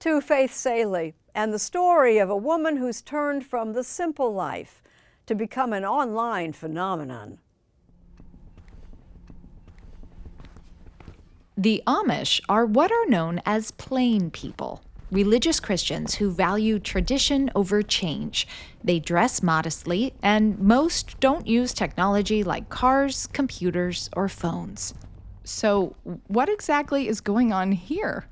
to Faith Saley and the story of a woman who's turned from the simple life to become an online phenomenon. The Amish are what are known as plain people, religious Christians who value tradition over change. They dress modestly, and most don't use technology like cars, computers, or phones. So, what exactly is going on here?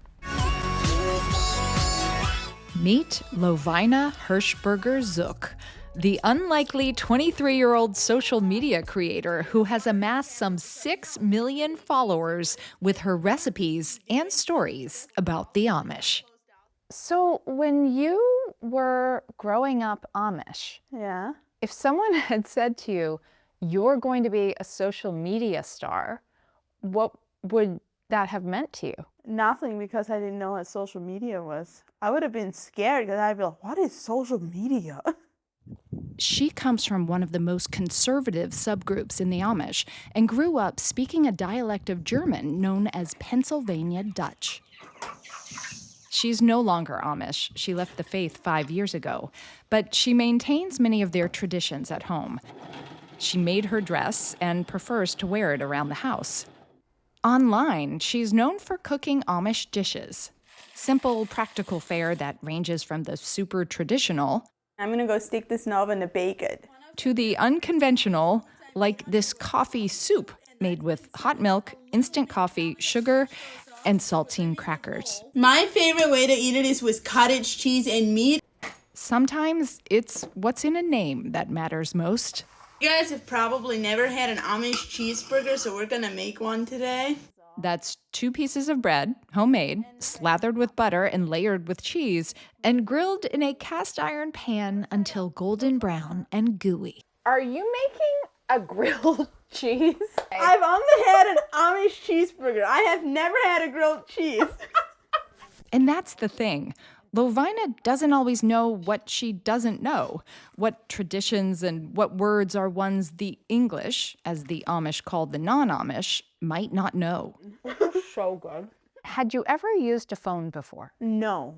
Meet Lovina Zook, the unlikely 23-year-old social media creator who has amassed some 6 million followers with her recipes and stories about the Amish. So, when you were growing up Amish, Yeah. if someone had said to you, you're going to be a social media star, what would that have meant to you? Nothing, because I didn't know what social media was. I would have been scared because I'd be like, what is social media? She comes from one of the most conservative subgroups in the Amish and grew up speaking a dialect of German known as Pennsylvania Dutch. She's no longer Amish. She left the faith 5 years ago, but she maintains many of their traditions at home. She made her dress and prefers to wear it around the house. Online, she's known for cooking Amish dishes. Simple, practical fare that ranges from the super traditional I'm gonna go stick this in the oven to bake it. to the unconventional, like this coffee soup made with hot milk, instant coffee, sugar, and saltine crackers. My favorite way to eat it is with cottage cheese and meat. Sometimes it's what's in a name that matters most. You guys have probably never had an Amish cheeseburger, so we're gonna make one today. That's 2 pieces of bread, homemade, slathered with butter and layered with cheese, and grilled in a cast iron pan until golden brown and gooey. Are you making a grilled cheese? I've only had an Amish cheeseburger. I have never had a grilled cheese. And that's the thing. Lovina doesn't always know what she doesn't know, what traditions and what words are ones the English, as the Amish call the non-Amish, might not know. So good. Had you ever used a phone before? No.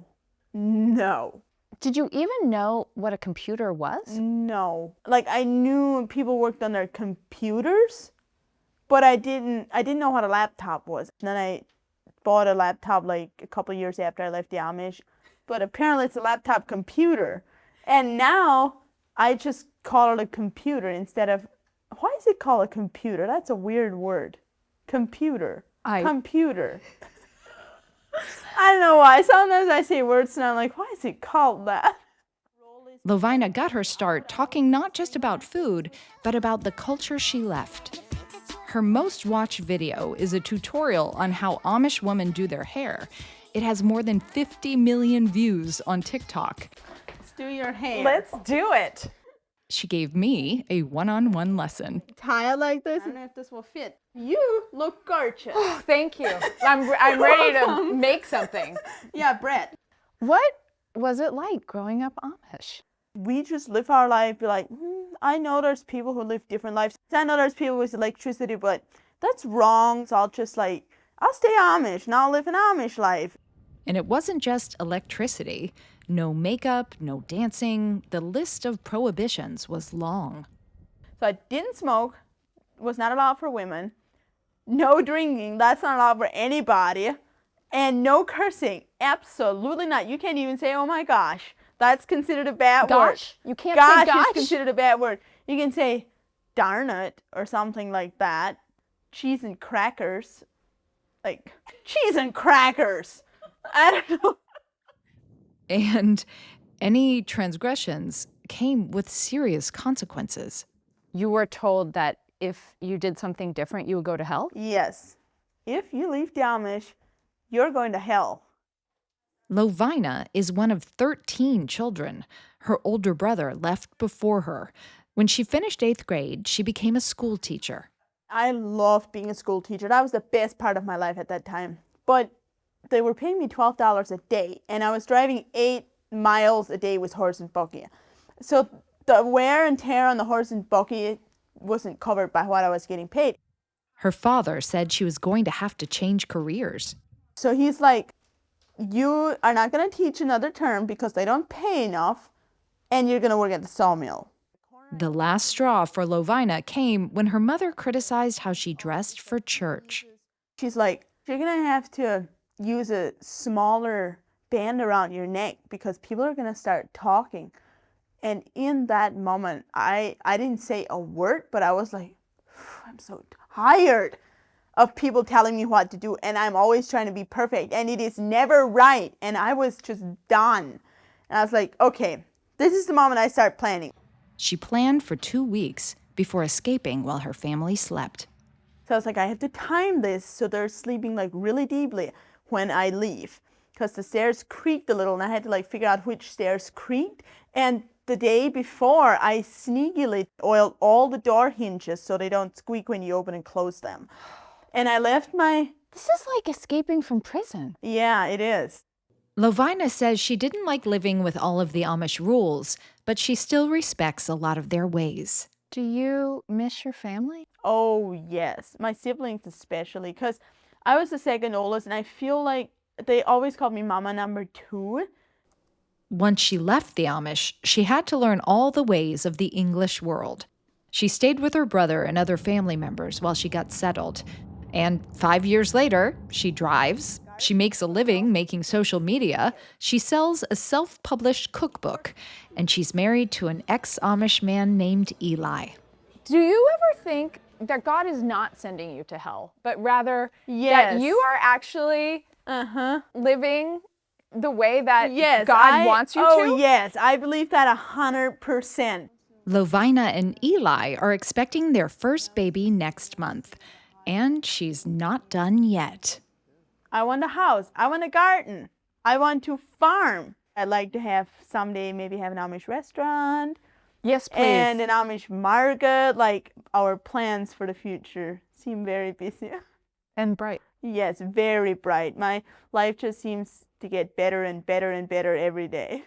Did you even know what a computer was? No. Like, I knew people worked on their computers, but I didn't know what a laptop was. And then I bought a laptop like a couple years after I left the Amish. But apparently it's a laptop computer. And now I just call it a computer instead of, why is it called a computer? That's a weird word. Computer. Computer. I don't know why. Sometimes I say words and I'm like, why is it called that? Lovina got her start talking not just about food, but about the culture she left. Her most watched video is a tutorial on how Amish women do their hair. It has more than 50 million views on TikTok. Let's do your hair. Let's do it. She gave me a one-on-one lesson. Tie it like this. I don't know if this will fit. You look gorgeous. Oh, thank you. I'm ready to make something. Yeah, Brett. What was it like growing up Amish? We just live our life, be like, I know there's people who live different lives. I know there's people with electricity, but that's wrong. So I'll stay Amish and I'll live an Amish life. And it wasn't just electricity. No makeup, no dancing. The list of prohibitions was long. So I didn't smoke, was not allowed for women. No drinking, that's not allowed for anybody. And no cursing, absolutely not. You can't even say, oh my gosh. That's considered a bad word. You can't say gosh? Is considered a bad word. You can say darn it or something like that. Cheese and crackers. Like, cheese and crackers. I don't know. And any transgressions came with serious consequences. You were told that if you did something different, you would go to hell? Yes. If you leave the Amish, you're going to hell. Lovina is one of 13 children. Her older brother left before her. When she finished 8th grade, she became a school teacher. I loved being a school teacher. That was the best part of my life at that time. But they were paying me $12 a day, and I was driving 8 miles a day with horse and buggy. So the wear and tear on the horse and buggy wasn't covered by what I was getting paid. Her father said she was going to have to change careers. So he's like, you are not going to teach another term because they don't pay enough, and you're going to work at the sawmill. The last straw for Lovina came when her mother criticized how she dressed for church. She's like, you're going to have to use a smaller band around your neck because people are going to start talking. And in that moment, I didn't say a word, but I was like, I'm so tired of people telling me what to do, and I'm always trying to be perfect, and it is never right. And I was just done. And I was like, okay, this is the moment I start planning. She planned for 2 weeks before escaping while her family slept. So I was like, I have to time this so they're sleeping like really deeply when I leave, because the stairs creaked a little, and I had to like figure out which stairs creaked. And the day before, I sneakily oiled all the door hinges so they don't squeak when you open and close them. And I left my... This is like escaping from prison. Yeah, it is. Lovina says she didn't like living with all of the Amish rules, but she still respects a lot of their ways. Do you miss your family? Oh, yes. My siblings especially, because I was the second oldest, and I feel like they always called me Mama number 2. Once she left the Amish, she had to learn all the ways of the English world. She stayed with her brother and other family members while she got settled. And 5 years later, she drives, she makes a living making social media, she sells a self-published cookbook, and she's married to an ex-Amish man named Eli. Do you ever think that God is not sending you to hell, but rather Yes. that you are actually living the way that Yes, God wants you to? Oh, yes. I believe that 100%. Lovina and Eli are expecting their first baby next month, and she's not done yet. I want a house. I want a garden. I want to farm. I'd like to have someday maybe have an Amish restaurant. Yes, please. And an Amish market. Like, our plans for the future seem very busy. And bright. Yes, very bright. My life just seems to get better and better and better every day.